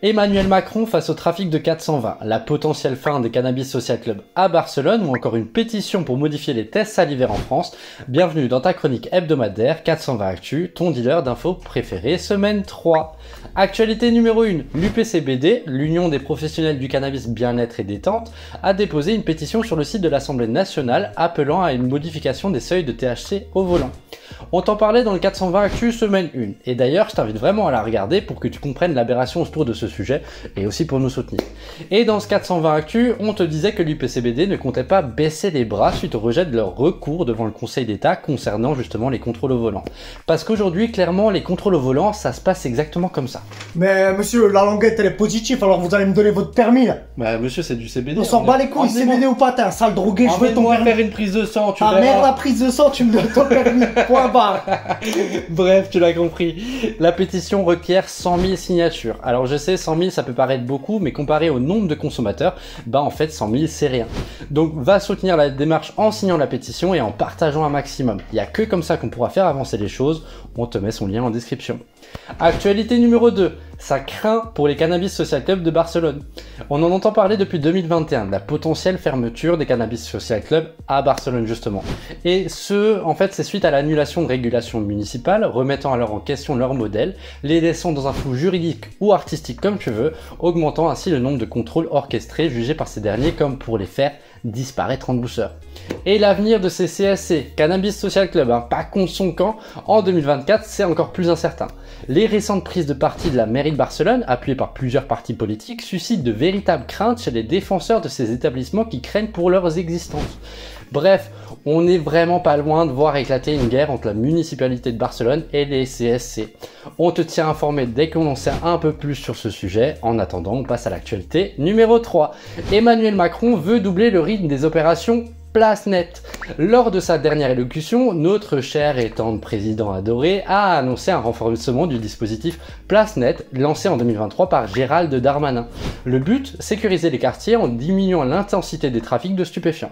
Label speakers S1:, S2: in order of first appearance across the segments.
S1: Emmanuel Macron face au trafic de 420, la potentielle fin des Cannabis Social Club à Barcelone ou encore une pétition pour modifier les tests salivaires en France. Bienvenue dans ta chronique hebdomadaire 420 Actu, ton dealer d'infos préféré, semaine 3. Actualité numéro 1, l'UPCBD, l'Union des professionnels du cannabis bien-être et détente, a déposé une pétition sur le site de l'Assemblée nationale appelant à une modification des seuils de THC au volant. On t'en parlait dans le 420 Actu semaine 1, et d'ailleurs je t'invite vraiment à la regarder pour que tu comprennes l'aberration autour de ce sujet, et aussi pour nous soutenir. Et dans ce 420 Actu, on te disait que l'UPCBD ne comptait pas baisser les bras suite au rejet de leur recours devant le Conseil d'État concernant justement les contrôles au volant. Parce qu'aujourd'hui, clairement, les contrôles au volant, ça se passe exactement comme ça.
S2: Mais monsieur, la languette elle est positive, alors vous allez me donner votre permis là.
S1: Bah monsieur, c'est du CBD.
S2: On s'en bat les couilles, CBD ou pas, t'es un sale drogué, je veux ton permis.
S1: Faire une prise de sang, tu verras.
S2: Ah merde, la prise de sang, tu me donnes ton permis, point barre.
S1: Bref, tu l'as compris. La pétition requiert 100 000 signatures. Alors je sais, 100 000 ça peut paraître beaucoup, mais comparé au nombre de consommateurs, bah en fait 100 000 c'est rien. Donc va soutenir la démarche en signant la pétition et en partageant un maximum. Il n'y a que comme ça qu'on pourra faire avancer les choses. On te met son lien en description. Actualité numéro 2, ça craint pour les Cannabis Social Club de Barcelone. On en entend parler depuis 2021, de la potentielle fermeture des Cannabis Social Club à Barcelone justement. Et en fait, c'est suite à l'annulation de régulations municipales, remettant alors en question leur modèle, les laissant dans un flou juridique ou artistique comme tu veux, augmentant ainsi le nombre de contrôles orchestrés jugés par ces derniers comme pour les faire disparaître en douceur. Et l'avenir de ces CSC, Cannabis Social Club, pas contre son camp, en 2024 c'est encore plus incertain. Les récentes prises de parti de la mairie de Barcelone, appuyées par plusieurs partis politiques, suscitent de véritables craintes chez les défenseurs de ces établissements qui craignent pour leurs existences. Bref, on n'est vraiment pas loin de voir éclater une guerre entre la municipalité de Barcelone et les CSC. On te tient informé dès qu'on en sait un peu plus sur ce sujet. En attendant, on passe à l'actualité numéro 3. Emmanuel Macron veut doubler le rythme des opérations Place Nette. Lors de sa dernière élocution, notre cher et tendre président adoré a annoncé un renforcement du dispositif Place Nette lancé en 2023 par Gérald Darmanin. Le but, sécuriser les quartiers en diminuant l'intensité des trafics de stupéfiants.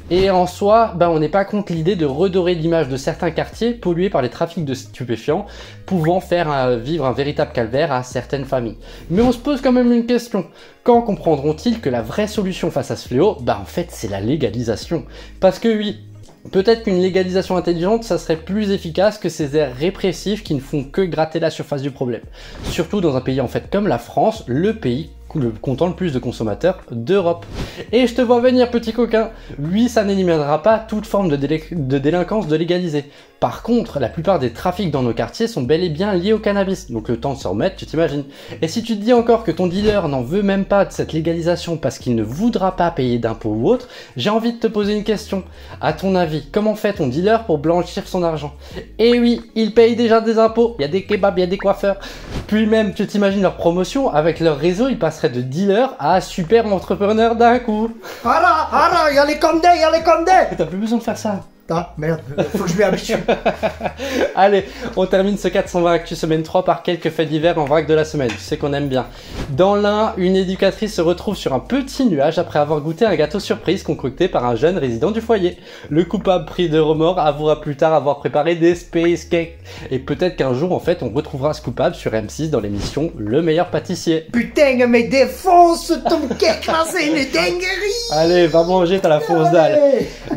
S1: Et en soi, on n'est pas contre l'idée de redorer l'image de certains quartiers pollués par les trafics de stupéfiants, pouvant faire vivre un véritable calvaire à certaines familles. Mais on se pose quand même une question. Quand comprendront-ils que la vraie solution face à ce fléau, en fait, c'est la légalisation? Parce que oui, peut-être qu'une légalisation intelligente, ça serait plus efficace que ces airs répressifs qui ne font que gratter la surface du problème. Surtout dans un pays en fait comme la France, le pays comptant le plus de consommateurs d'Europe. Et je te vois venir, petit coquin. Oui, ça n'éliminera pas toute forme de délinquance de légaliser. Par contre, la plupart des trafics dans nos quartiers sont bel et bien liés au cannabis, donc le temps de s'en remettre, tu t'imagines. Et si tu te dis encore que ton dealer n'en veut même pas de cette légalisation parce qu'il ne voudra pas payer d'impôts ou autre, j'ai envie de te poser une question. À ton avis, comment fait ton dealer pour blanchir son argent? Eh oui, il paye déjà des impôts, il y a des kebabs, il y a des coiffeurs. Puis même, tu t'imagines leur promotion, avec leur réseau, ils passeraient de dealer à super entrepreneur d'un coup.
S2: Ara, y'a les condés, y'a les condés.
S1: T'as plus besoin de faire ça.
S2: Ah merde, faut que je m'y habitue.
S1: Allez, on termine ce 420 Actu semaine 3 par quelques faits divers en vrac de la semaine, tu sais qu'on aime bien. Dans l'un, une éducatrice se retrouve sur un petit nuage après avoir goûté un gâteau surprise concocté par un jeune résident du foyer. Le coupable, pris de remords, avouera plus tard avoir préparé des space cakes. Et peut-être qu'un jour, en fait, on retrouvera ce coupable sur M6 dans l'émission Le Meilleur Pâtissier.
S2: Putain, mais défonce ton cake là, c'est une dinguerie.
S1: Allez, va manger, t'as la fonce dalle.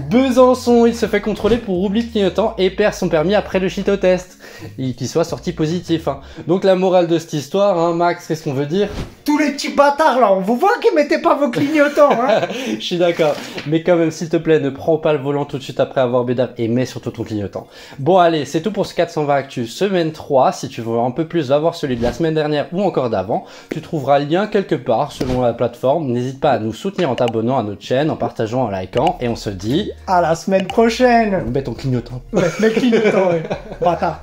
S1: Besançon, il se fait contrôler pour oubli de clignotant et perd son permis après le chitotest. Et qu'il soit sorti positif. Donc la morale de cette histoire, Max, qu'est-ce qu'on veut dire?
S2: Tous les petits bâtards là, on vous voit qui mettez pas vos clignotants.
S1: Je suis d'accord. Mais quand même, s'il te plaît, ne prends pas le volant tout de suite après avoir bédave et mets surtout ton clignotant. Bon allez, c'est tout pour ce 420 Actu semaine 3. Si tu veux un peu plus, va voir celui de la semaine dernière ou encore d'avant. Tu trouveras le lien quelque part selon la plateforme. N'hésite pas à nous soutenir en t'abonnant à notre chaîne, en partageant, en likant. Et on se dit
S2: à la semaine prochaine.
S1: Mets ton clignotant.
S2: Ouais, mets le clignotant, ouais. Bâtard.